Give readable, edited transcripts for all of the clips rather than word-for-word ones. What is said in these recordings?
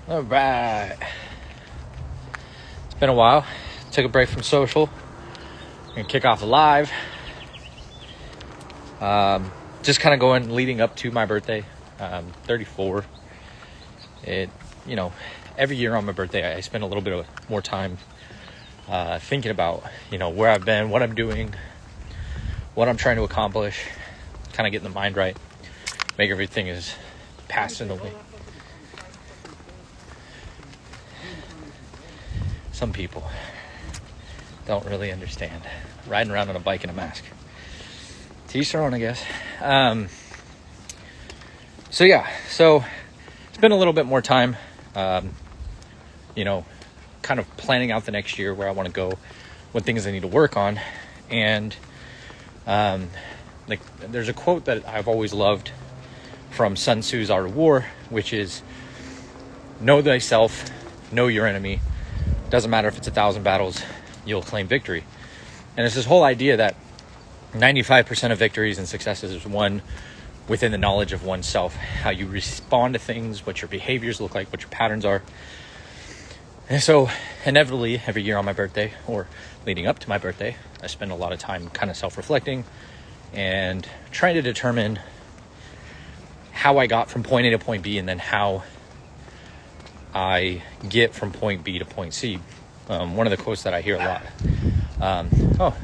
All right. It's been a while. Took a break from social. Gonna kick off a live. Just kind of going leading up to my birthday. 34. Every year on my birthday, I spend a little bit more time thinking about, where I've been, what I'm doing, what I'm trying to accomplish, kind of getting the mind right, make everything as passionately. Some people don't really understand riding around on a bike in a mask. To each their own, I guess. So it's been a little bit more time, kind of planning out the next year, where I want to go, what things I need to work on. And there's a quote that I've always loved from Sun Tzu's Art of War, which is, know thyself, know your enemy. Doesn't matter if it's 1,000 battles, you'll claim victory. And it's this whole idea that 95% of victories and successes is won within the knowledge of oneself, how you respond to things, what your behaviors look like, what your patterns are. And so inevitably, every year on my birthday, or leading up to my birthday, I spend a lot of time kind of self-reflecting and trying to determine how I got from point A to point B, and then how I get from point B to point C. One of the quotes that I hear a lot.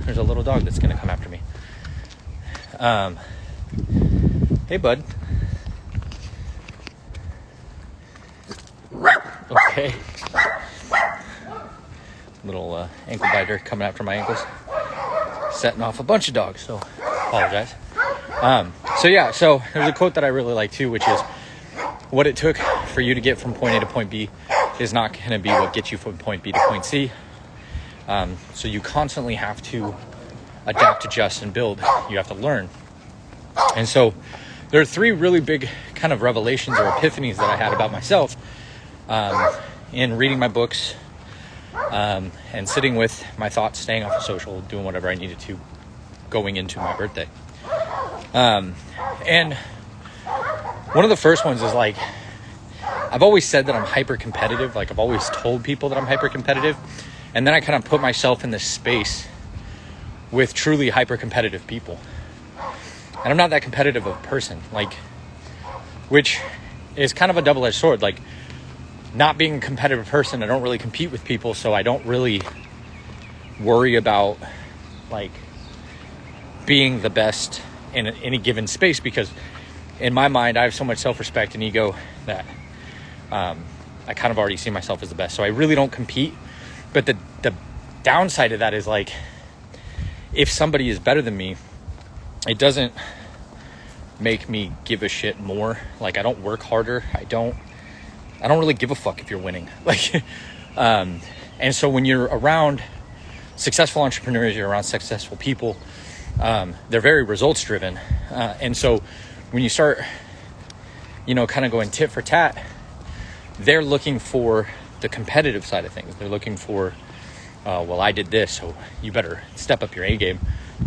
There's a little dog that's going to come after me. Hey, bud. Okay. Little ankle biter coming after my ankles. Setting off a bunch of dogs, so apologize. So there's a quote that I really like too, which is, what it took for you to get from point A to point B is not going to be what gets you from point B to point C. So you constantly have to adapt, adjust, and build. You have to learn. And so there are three really big kind of revelations or epiphanies that I had about myself in reading my books and sitting with my thoughts, staying off of social, doing whatever I needed to going into my birthday. And one of the first ones is I've always said that I'm hyper competitive. I've always told people that I'm hyper competitive. And then I kind of put myself in this space with truly hyper competitive people. And I'm not that competitive of a person, which is kind of a double-edged sword. Not being a competitive person, I don't really compete with people, so I don't really worry about being the best in any given space, because in my mind, I have so much self-respect and ego that I kind of already see myself as the best. So I really don't compete. But the downside of that is if somebody is better than me, it doesn't make me give a shit more. I don't work harder. I don't really give a fuck if you're winning. And so when you're around successful entrepreneurs, you're around successful people, they're very results driven. And so when you start, kind of going tit for tat, they're looking for the competitive side of things. They're looking for, I did this, so you better step up your A game.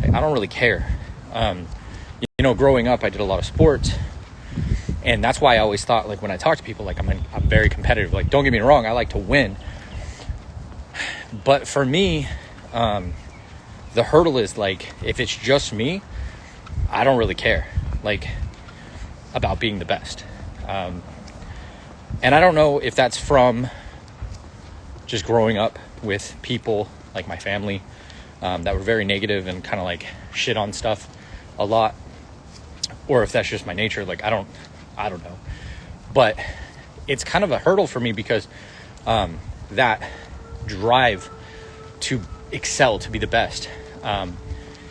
I don't really care. Growing up, I did a lot of sports, and that's why I always thought, when I talk to people, I'm very competitive. Don't get me wrong, I like to win. But for me, the hurdle is if it's just me, I don't really care about being the best. And I don't know if that's from just growing up with people like my family that were very negative and kind of shit on stuff a lot, or if that's just my nature. I don't know. But it's kind of a hurdle for me, because that drive to excel, to be the best,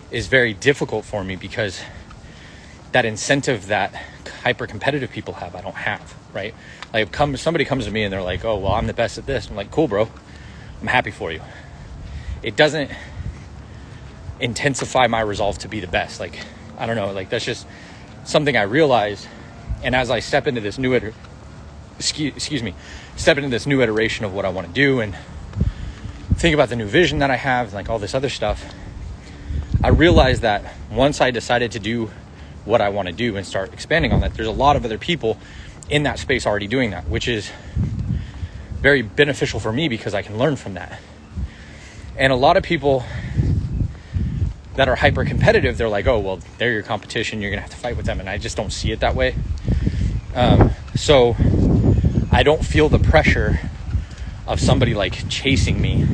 is very difficult for me, because that incentive that hyper competitive people have, I don't have, right? Somebody comes to me and they're like, oh, well, I'm the best at this. I'm like, cool, bro. I'm happy for you. It doesn't intensify my resolve to be the best. I don't know, that's just something I realized. And as I step into this new iteration of what I want to do, and think about the new vision that I have, all this other stuff, I realized that once I decided to do what I want to do and start expanding on that, there's a lot of other people in that space already doing that, which is very beneficial for me because I can learn from that. And a lot of people that are hyper competitive, they're like, oh, well, they're your competition, you're gonna have to fight with them. And I just don't see it that way. So I don't feel the pressure of somebody like chasing me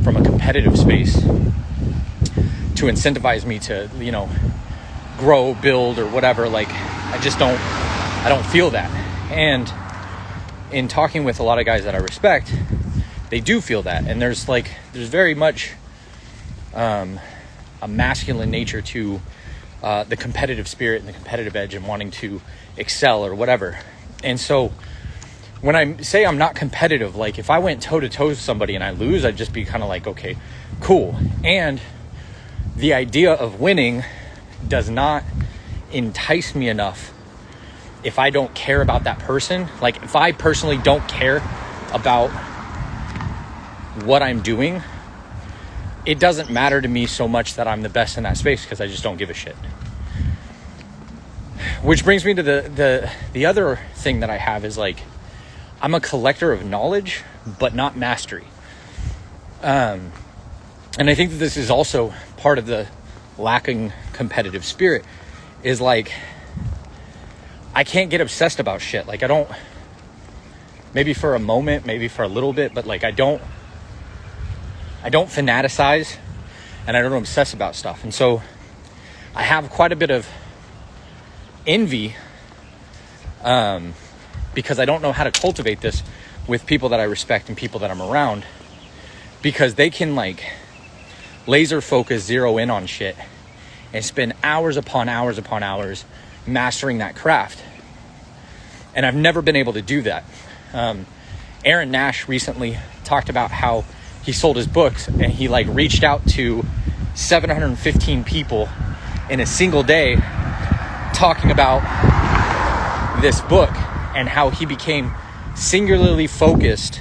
from a competitive space to incentivize me to, you know, grow, build, or whatever. Like, I don't feel that. And in talking with a lot of guys that I respect, they do feel that. And there's very much a masculine nature to the competitive spirit and the competitive edge and wanting to excel or whatever. And so when I say I'm not competitive, like if I went toe to toe with somebody and I lose, I'd just be kind of like, okay, cool. And the idea of winning does not entice me enough if I don't care about that person. Like if I personally don't care about what I'm doing, it doesn't matter to me so much that I'm the best in that space, because I just don't give a shit. Which brings me to the other thing that I have is like, I'm a collector of knowledge, but not mastery. And I think that this is also part of the lacking competitive spirit, is like, I can't get obsessed about shit. Like I don't, maybe for a moment, maybe for a little bit, but like I don't fanaticize and I don't obsess about stuff. And so I have quite a bit of envy because I don't know how to cultivate this with people that I respect and people that I'm around, because they can like laser focus, zero in on shit and spend hours upon hours upon hours mastering that craft. And I've never been able to do that. Aaron Nash recently talked about how he sold his books and he like reached out to 715 people in a single day talking about this book, and how he became singularly focused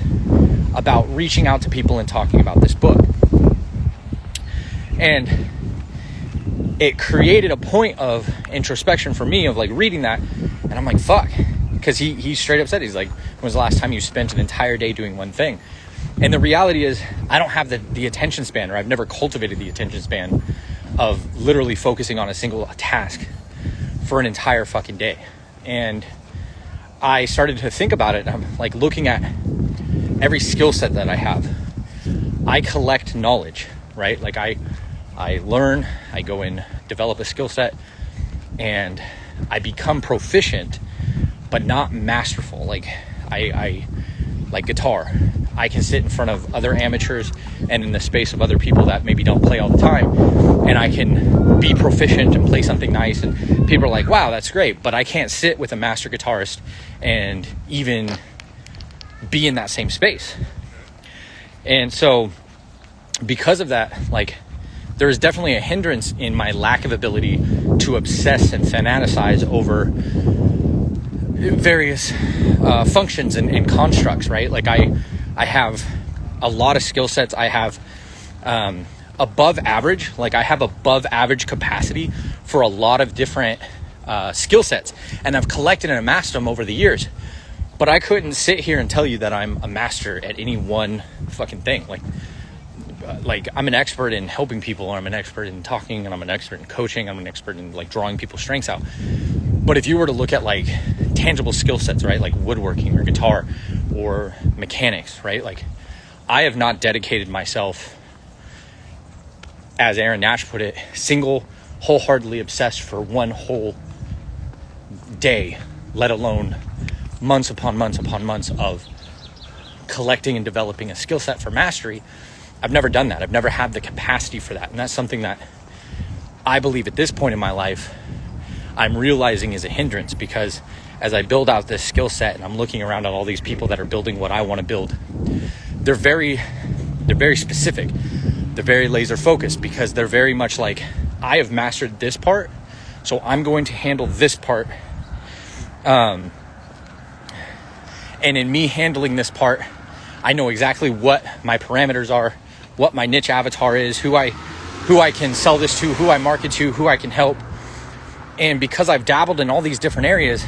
about reaching out to people and talking about this book. And it created a point of introspection for me of like reading that, and I'm like, fuck. Because he straight up said, he's like, when was the last time you spent an entire day doing one thing? And the reality is, I don't have the attention span, or I've never cultivated the attention span of literally focusing on a single task for an entire fucking day. And I started to think about it. I'm like looking at every skill set that I have. I collect knowledge, right? Like I learn, I go and develop a skill set, and I become proficient, but not masterful. Like I like guitar. I can sit in front of other amateurs and in the space of other people that maybe don't play all the time, and I can be proficient and play something nice, and people are like, wow, that's great. But I can't sit with a master guitarist and even be in that same space. And so because of that, like, there is definitely a hindrance in my lack of ability to obsess and fanaticize over various functions and constructs, right? Like I have a lot of skill sets. I have above average, like I have above average capacity for a lot of different skill sets, and I've collected and amassed them over the years. But I couldn't sit here and tell you that I'm a master at any one fucking thing. Like I'm an expert in helping people, or I'm an expert in talking, and I'm an expert in coaching, I'm an expert in like drawing people's strengths out. But if you were to look at like tangible skill sets, right, like woodworking or guitar or mechanics, right, like I have not dedicated myself, as Aaron Nash put it, wholeheartedly obsessed for one whole day, let alone months upon months upon months of collecting and developing a skill set for mastery. I've never done that. I've never had the capacity for that. And that's something that I believe at this point in my life, I'm realizing is a hindrance, because as I build out this skill set and I'm looking around at all these people that are building what I want to build, they're very specific. They're very laser focused, because they're very much like, I have mastered this part, so I'm going to handle this part. And in me handling this part, I know exactly what my parameters are, what my niche avatar is, who I can sell this to, who I market to, who I can help. And because I've dabbled in all these different areas,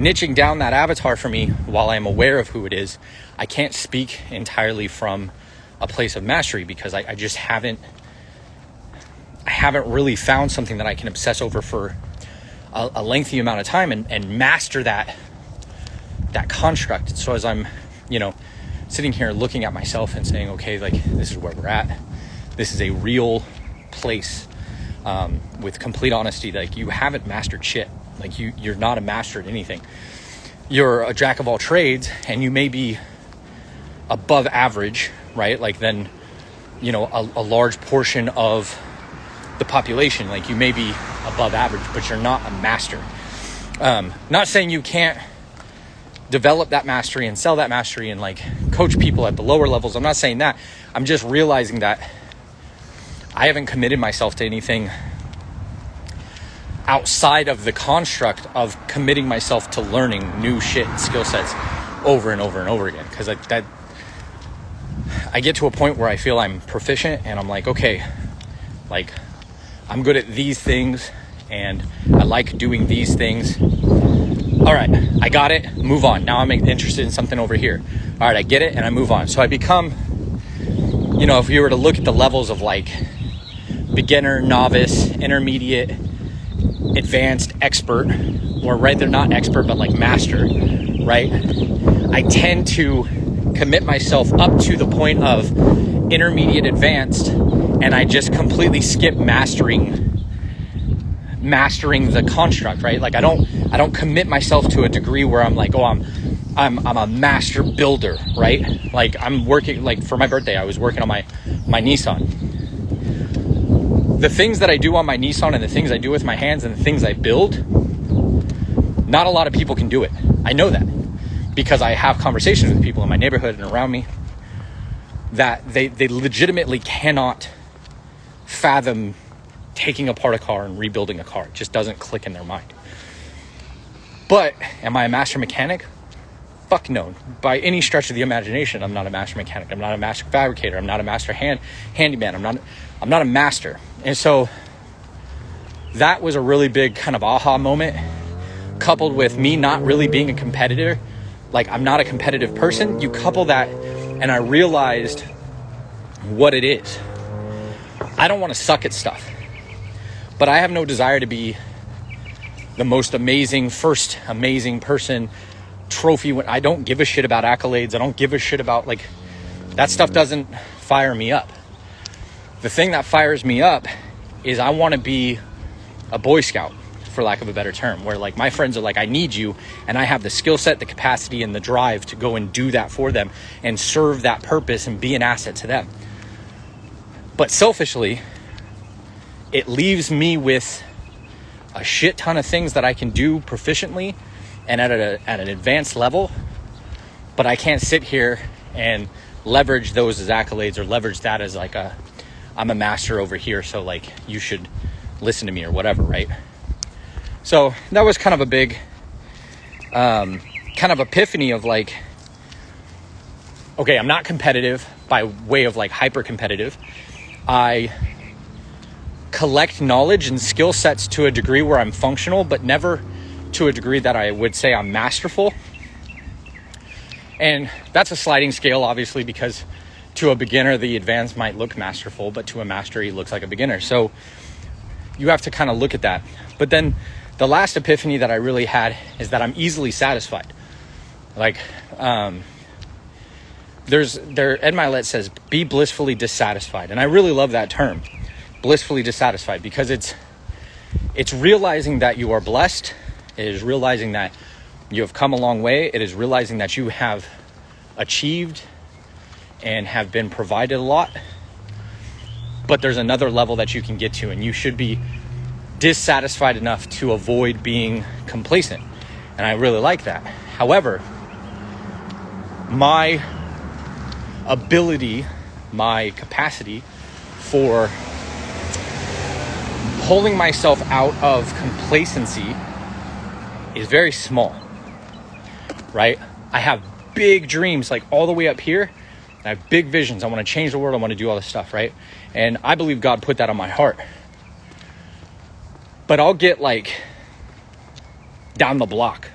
niching down that avatar for me, while I'm aware of who it is, I can't speak entirely from a place of mastery, because I just haven't really found something that I can obsess over for a lengthy amount of time and master that construct. So as I'm, sitting here looking at myself and saying, okay, like, this is where we're at. This is a real place, with complete honesty. Like, you haven't mastered shit. Like, you're not a master at anything. You're a jack of all trades, and you may be above average, right? Like, then, a large portion of the population, like, you may be above average, but you're not a master. Not saying you can't develop that mastery and sell that mastery and like coach people at the lower levels. I'm not saying that. I'm just realizing that I haven't committed myself to anything outside of the construct of committing myself to learning new shit and skill sets over and over and over again. Because I get to a point where I feel I'm proficient and I'm like, okay, like, I'm good at these things and I like doing these things. All right, I got it, move on. Now I'm interested in something over here. All right, I get it and I move on. So I become, if you were to look at the levels of like beginner, novice, intermediate, advanced, expert, or right, they're not expert, but like master, right? I tend to commit myself up to the point of intermediate, advanced, and I just completely skip mastering the construct, right? Like I don't commit myself to a degree where I'm like, oh, I'm a master builder, right? Like I'm working, like for my birthday, I was working on my Nissan. The things that I do on my Nissan and the things I do with my hands and the things I build, not a lot of people can do it. I know that because I have conversations with people in my neighborhood and around me that they legitimately cannot fathom taking apart a car and rebuilding a car. It just doesn't click in their mind. But am I a master mechanic? Fuck no. By any stretch of the imagination, I'm not a master mechanic. I'm not a master fabricator. I'm not a master handyman. I'm not a master. And so that was a really big kind of aha moment, coupled with me not really being a competitor. Like, I'm not a competitive person. You couple that and I realized what it is. I don't want to suck at stuff, but I have no desire to be the most amazing person, trophy. I don't give a shit about accolades. I don't give a shit about, like, that stuff doesn't fire me up. The thing that fires me up is I want to be a Boy Scout, for lack of a better term, where like my friends are like, I need you, and I have the skill set, the capacity, and the drive to go and do that for them and serve that purpose and be an asset to them. But selfishly, it leaves me with a shit ton of things that I can do proficiently and at an advanced level, but I can't sit here and leverage those as accolades or leverage that as like I'm a master over here, so like you should listen to me or whatever, right? So that was kind of a big kind of epiphany of like, okay, I'm not competitive by way of like hyper competitive. I collect knowledge and skill sets to a degree where I'm functional, but never to a degree that I would say I'm masterful. And that's a sliding scale, obviously, because to a beginner, the advanced might look masterful, but to a master, he looks like a beginner. So you have to kind of look at that. But then the last epiphany that I really had is that I'm easily satisfied. Like, Ed Milet says, be blissfully dissatisfied. And I really love that term, blissfully dissatisfied, because it's realizing that you are blessed. It is realizing that you have come a long way. It is realizing that you have achieved and have been provided a lot. But there's another level that you can get to, and you should be dissatisfied enough to avoid being complacent. And I really like that. However, my ability, my capacity for pulling myself out of complacency is very small, right? I have big dreams, like all the way up here. I have big visions. I want to change the world. I want to do all this stuff, right? And I believe God put that on my heart. But I'll get like down the block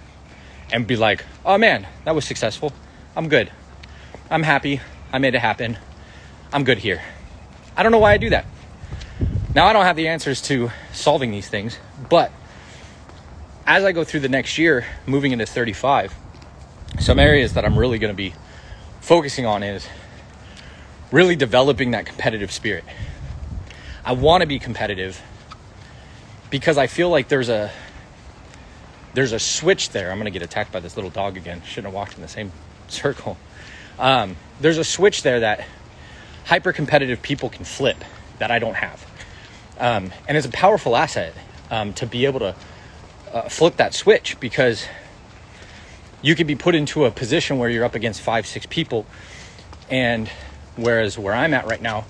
and be like, oh man, that was successful. I'm good. I'm happy. I made it happen. I'm good here. I don't know why I do that. Now, I don't have the answers to solving these things, but as I go through the next year, moving into 35, some areas that I'm really going to be focusing on is really developing that competitive spirit. I want to be competitive because I feel like there's a switch there. I'm going to get attacked by this little dog again. Shouldn't have walked in the same circle. There's a switch there that hyper competitive people can flip that I don't have. And it's a powerful asset to be able to flip that switch, because you could be put into a position where you're up against 5-6 people, and whereas where I'm at right now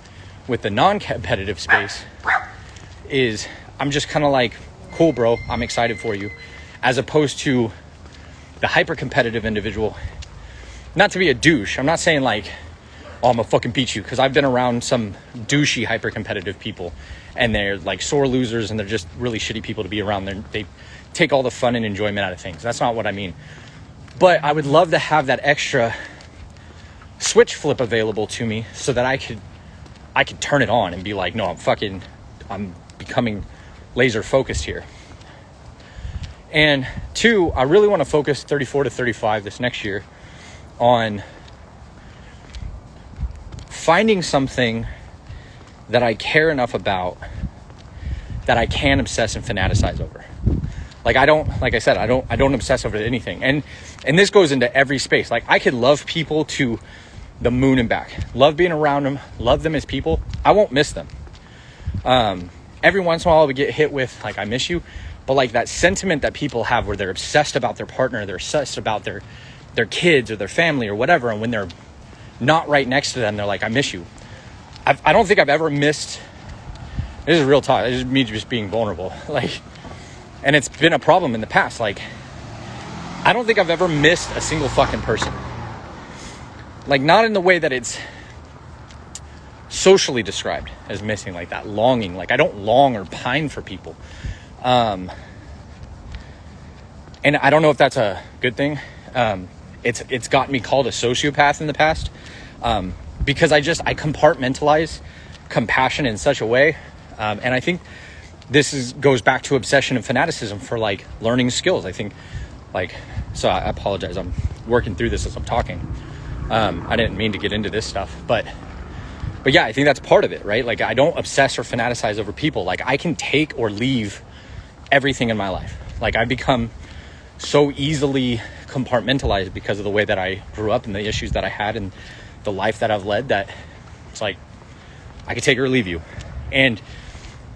with the non-competitive space is I'm just kind of like, cool, bro, I'm excited for you, as opposed to the hyper-competitive individual. Not to be a douche. I'm not saying like, oh, I'm gonna fucking beat you, because I've been around some douchey hyper-competitive people, and they're like sore losers, and they're just really shitty people to be around. They take all the fun and enjoyment out of things. That's not what I mean. But I would love to have that extra switch flip available to me so that I could turn it on and be like, no, I'm becoming laser focused here. And 2, I really want to focus 34 to 35 this next year on finding something that I care enough about that I can obsess and fanaticize over. Like I don't obsess over anything. And this goes into every space. Like I could love people to the moon and back, love being around them, love them as people. I won't miss them. Every once in a while I would get hit with like, I miss you. But like that sentiment that people have where they're obsessed about their partner, they're obsessed about their kids or their family or whatever. And when they're not right next to them, they're like, I miss you. I don't think I've ever missed, this is real talk. This is me just being vulnerable. Like, and it's been a problem in the past. Like, I don't think I've ever missed a single fucking person. Like, not in the way that it's socially described as missing, like that longing. Like, I don't long or pine for people. And I don't know if that's a good thing. It's gotten me called a sociopath in the past. Because I compartmentalize compassion in such a way. And I think this goes back to obsession and fanaticism for like learning skills. I think so I apologize. I'm working through this as I'm talking. I didn't mean to get into this stuff, but yeah, I think that's part of it, right? Like I don't obsess or fanaticize over people. Like I can take or leave everything in my life. Like I become so easily compartmentalized because of the way that I grew up and the issues that I had and the life that I've led, that it's like I could take or leave you. And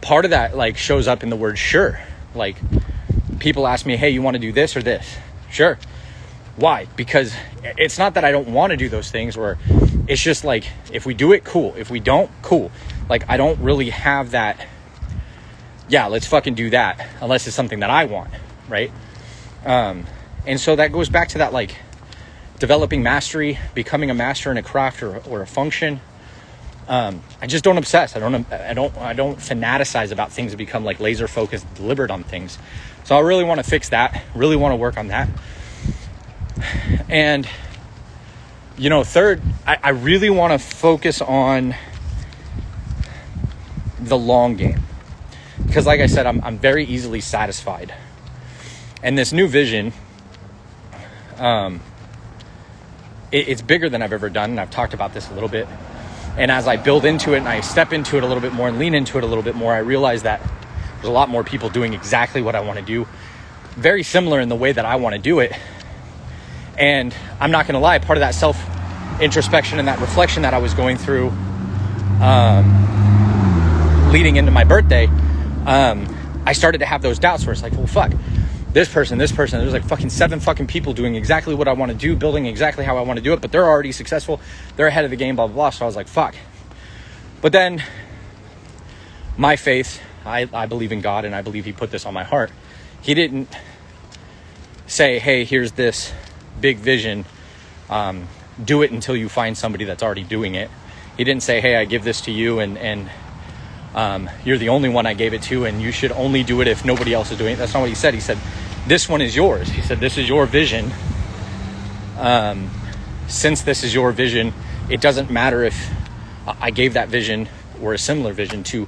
part of that like shows up in the word sure. Like people ask me, hey, you want to do this or this? Sure. Why? Because it's not that I don't want to do those things, or it's just like, if we do it, cool. If we don't, cool. Like I don't really have that, yeah, let's fucking do that, unless it's something that I want, right? And so that goes back to that like developing mastery, becoming a master in a craft or a function. I just don't obsess. I don't fanaticize about things and become like laser focused, deliberate on things. So I really want to fix that. Really want to work on that. And, third, I really want to focus on the long game, because like I said, I'm very easily satisfied. And this new vision, it's bigger than I've ever done. And I've talked about this a little bit. And as I build into it and I step into it a little bit more and lean into it a little bit more, I realize that there's a lot more people doing exactly what I want to do. Very similar in the way that I want to do it. And I'm not going to lie, part of that self-introspection and that reflection that I was going through leading into my birthday, I started to have those doubts where it's like, well, fuck, this person, there's like fucking 7 fucking people doing exactly what I want to do, building exactly how I want to do it, but they're already successful, they're ahead of the game, blah, blah, blah. So I was like, fuck. But then my faith, I believe in God, and I believe he put this on my heart. He didn't say, hey, here's this big vision, do it until you find somebody that's already doing it. He didn't say, hey, I give this to you and you're the only one I gave it to, and you should only do it if nobody else is doing it. That's not what he said. He said, this one is yours. He said, this is your vision. Since this is your vision, it doesn't matter if I gave that vision or a similar vision to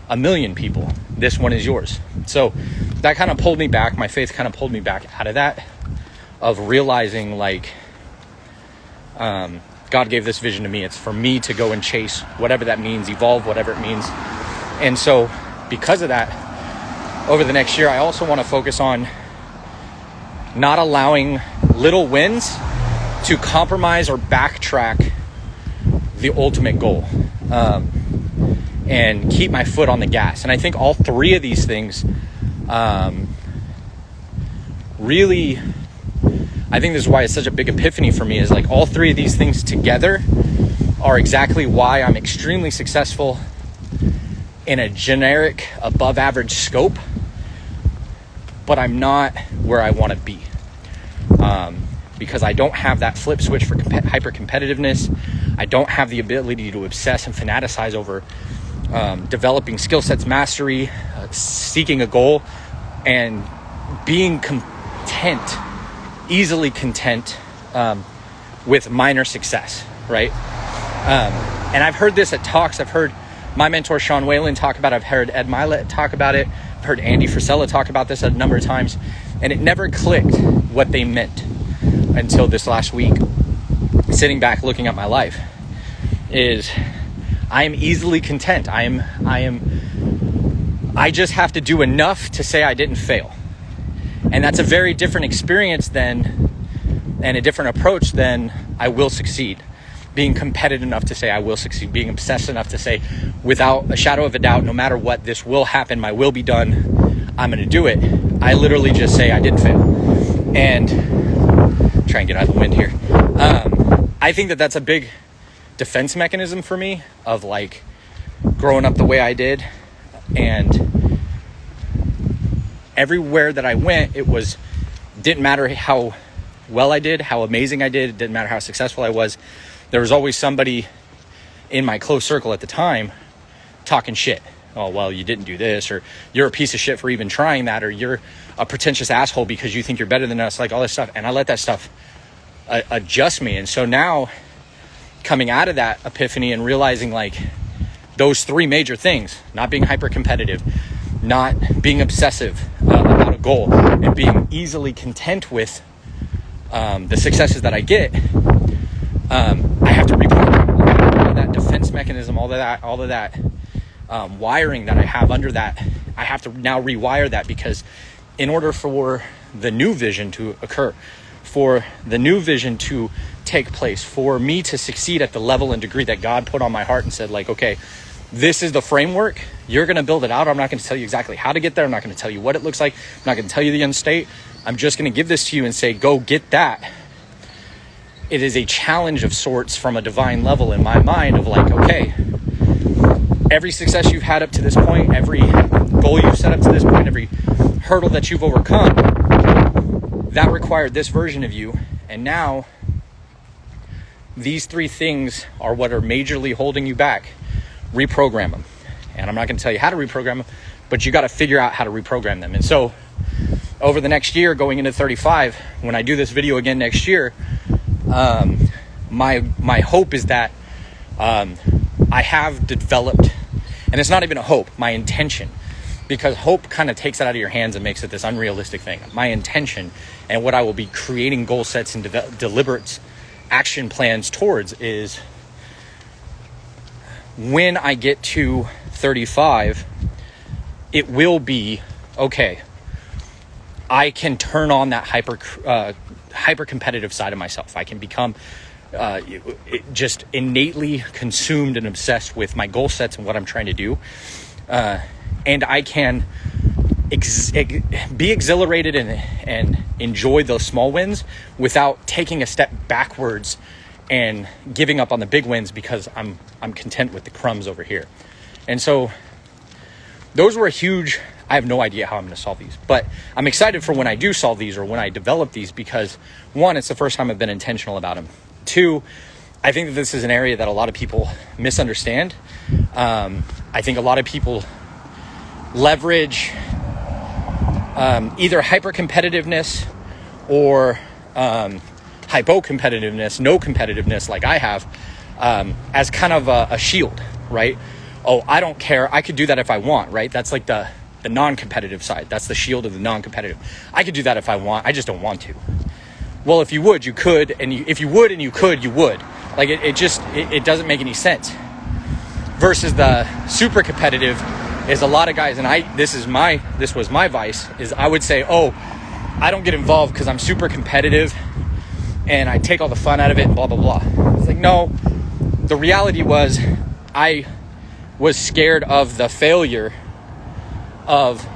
1 million people. This one is yours. So that kind of pulled me back. My faith kind of pulled me back out of that, of realizing like, God gave this vision to me. It's for me to go and chase whatever that means, evolve whatever it means. And so because of that, over the next year, I also want to focus on not allowing little wins to compromise or backtrack the ultimate goal, and keep my foot on the gas. And I think all three of these things, really, I think this is why it's such a big epiphany for me, is like all three of these things together are exactly why I'm extremely successful in a generic above average scope, but I'm not where I want to be. Because I don't have that flip switch for hyper competitiveness. I don't have the ability to obsess and fanaticize over developing skill sets, mastery, seeking a goal, and being content, easily content with minor success, right? And I've heard this at talks. I've heard my mentor Sean Whalen talk about it. I've heard Ed Milet talk about it. I've heard Andy Frisella talk about this a number of times, and it never clicked what they meant until this last week. Sitting back looking at my life, is I am easily content. I just have to do enough to say I didn't fail. And that's a very different experience and a different approach than I will succeed. Being competitive enough to say I will succeed. Being obsessed enough to say without a shadow of a doubt, no matter what, this will happen, my will be done, I'm going to do it. I literally just say I didn't fail. And try and get out of the wind here. I think that that's a big defense mechanism for me, of like growing up the way I did, and everywhere that I went, didn't matter how well I did, how amazing I did, it didn't matter how successful I was. There was always somebody in my close circle at the time talking shit. Oh, well, you didn't do this, or you're a piece of shit for even trying that, or you're a pretentious asshole because you think you're better than us, like all this stuff. And I let that stuff adjust me. And so now, coming out of that epiphany and realizing like those three major things, not being hyper competitive, not being obsessive about a goal, and being easily content with the successes that I get, I have to reprogram all of that defense mechanism, all of that wiring that I have under that. I have to now rewire that, because in order for the new vision to occur, for the new vision to take place, for me to succeed at the level and degree that God put on my heart and said like, okay, this is the framework, you're going to build it out. I'm not going to tell you exactly how to get there. I'm not going to tell you what it looks like. I'm not going to tell you the end state. I'm just going to give this to you and say, go get that. It is a challenge of sorts from a divine level in my mind, of like, okay, every success you've had up to this point, every goal you've set up to this point, every hurdle that you've overcome, that required this version of you. And now these three things are what are majorly holding you back. Reprogram them. And I'm not going to tell you how to reprogram them, but you got to figure out how to reprogram them. And so over the next year, going into 35, when I do this video again next year, my hope is that I have developed, and it's not even a hope, my intention, because hope kind of takes it out of your hands and makes it this unrealistic thing. My intention, and what I will be creating goal sets and deliberate action plans towards, is when I get to 35, it will be, okay, I can turn on that hyper competitive side of myself. I can become just innately consumed and obsessed with my goal sets and what I'm trying to do. And I can be exhilarated and enjoy those small wins without taking a step backwards and giving up on the big wins, because I'm content with the crumbs over here. And so those were huge. I have no idea how I'm going to solve these, but I'm excited for when I do solve these, or when I develop these, because one, it's the first time I've been intentional about them. Two, I think that this is an area that a lot of people misunderstand. I think a lot of people leverage either hyper competitiveness or hypo competitiveness, no competitiveness like I have, as kind of a shield, right? Oh, I don't care. I could do that if I want, right? That's like the non-competitive side. That's the shield of the non-competitive. I could do that if I want. I just don't want to. Well, if you would, you could. And if you would and you could, you would. Like it doesn't make any sense. Versus the super competitive is a lot of guys, and this was my vice, is I would say, oh, I don't get involved because I'm super competitive and I take all the fun out of it and blah, blah, blah. It's like, no, the reality was I was scared of the failure of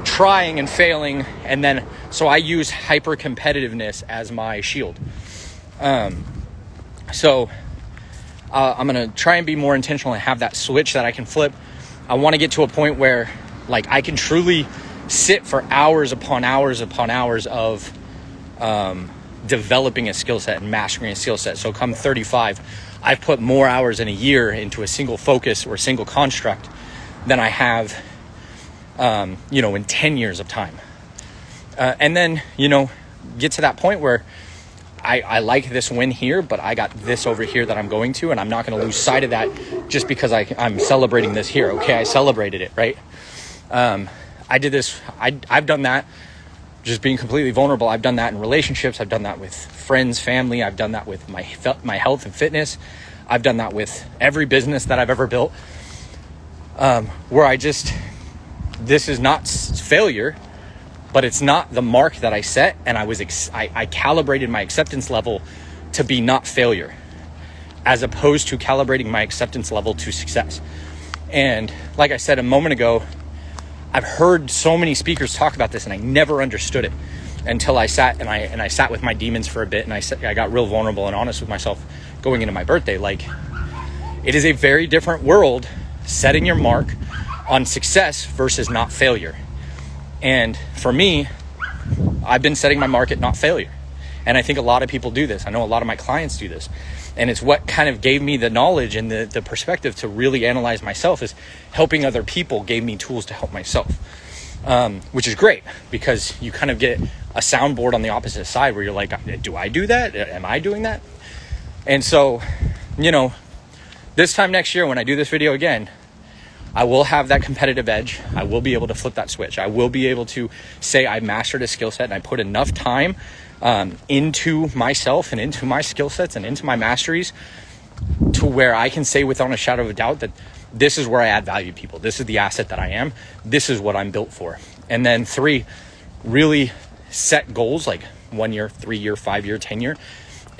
trying and failing, and then so I use hyper competitiveness as my shield. So I'm gonna try and be more intentional and have that switch that I can flip. I want to get to a point where like I can truly sit for hours upon hours upon hours of developing a skill set and mastering a skill set. So come 35, I've put more hours in a year into a single focus or a single construct than I have in 10 years of time. And then, get to that point where I like this win here, but I got this over here that I'm going to, and I'm not going to lose sight of that just because I'm celebrating this here. Okay, I celebrated it, right? I did this. I've done that, just being completely vulnerable. I've done that in relationships. I've done that with friends, family. I've done that with my health and fitness. I've done that with every business that I've ever built, where this is not failure, but it's not the mark that I set, and I calibrated my acceptance level to be not failure, as opposed to calibrating my acceptance level to success. And like I said a moment ago, I've heard so many speakers talk about this, and I never understood it until I sat and I sat with my demons for a bit, and I got real vulnerable and honest with myself going into my birthday. Like, it is a very different world setting your mark on success versus not failure. And for me, I've been setting my mark at not failure. And I think a lot of people do this. I know a lot of my clients do this. And it's what kind of gave me the knowledge and the perspective to really analyze myself, is helping other people gave me tools to help myself, which is great because you kind of get a soundboard on the opposite side where you're like, do I do that? Am I doing that? And so, this time next year when I do this video again, I will have that competitive edge. I will be able to flip that switch. I will be able to say I mastered a skill set and I put enough time into myself and into my skill sets and into my masteries to where I can say without a shadow of a doubt that this is where I add value to people. This is the asset that I am. This is what I'm built for. And then 3, really set goals like 1 year, 3 year, 5 year, 10 year,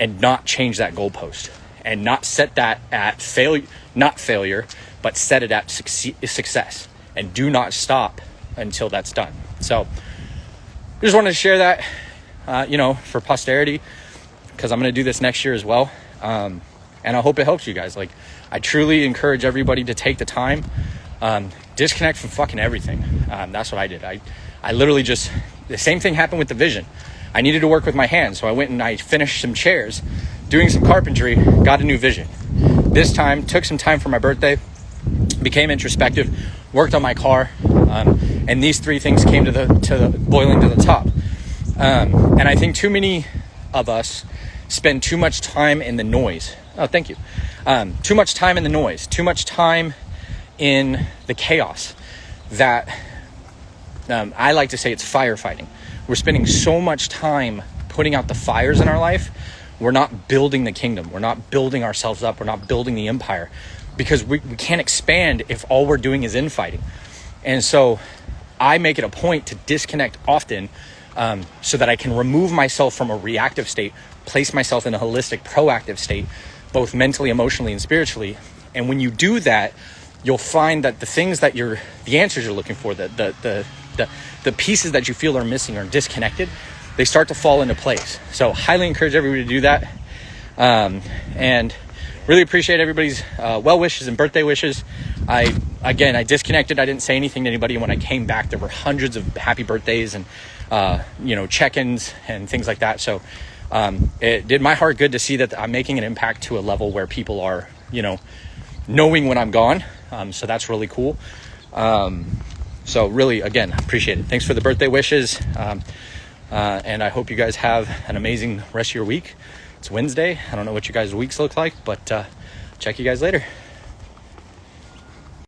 and not change that goalpost, and not set that at not failure, but set it at success, and do not stop until that's done. So I just wanted to share that, for posterity, because I'm going to do this next year as well. And I hope it helps you guys. Like, I truly encourage everybody to take the time, disconnect from fucking everything. That's what I did. I literally the same thing happened with the vision. I needed to work with my hands. So I went and I finished some chairs, doing some carpentry, got a new vision. This time, took some time for my birthday, became introspective, worked on my car, and these 3 things came to boiling to the top. And I think too many of us spend too much time in the noise. Oh, thank you. Too much time in the noise, too much time in the chaos that I like to say it's firefighting. We're spending so much time putting out the fires in our life. We're not building the kingdom. We're not building ourselves up. We're not building the empire, because we can't expand if all we're doing is infighting. And so I make it a point to disconnect often, so that I can remove myself from a reactive state, place myself in a holistic, proactive state, both mentally, emotionally, and spiritually. And when you do that, you'll find that the things that the answers you're looking for, the pieces that you feel are missing or disconnected, they start to fall into place. So highly encourage everybody to do that. And really appreciate everybody's well wishes and birthday wishes. I disconnected. I didn't say anything to anybody. When I came back, there were hundreds of happy birthdays and check-ins and things like that. So it did my heart good to see that I'm making an impact to a level where people are, knowing when I'm gone. So that's really cool. So really, again, appreciate it. Thanks for the birthday wishes. And I hope you guys have an amazing rest of your week. It's Wednesday. I don't know what you guys' weeks look like, but check you guys later.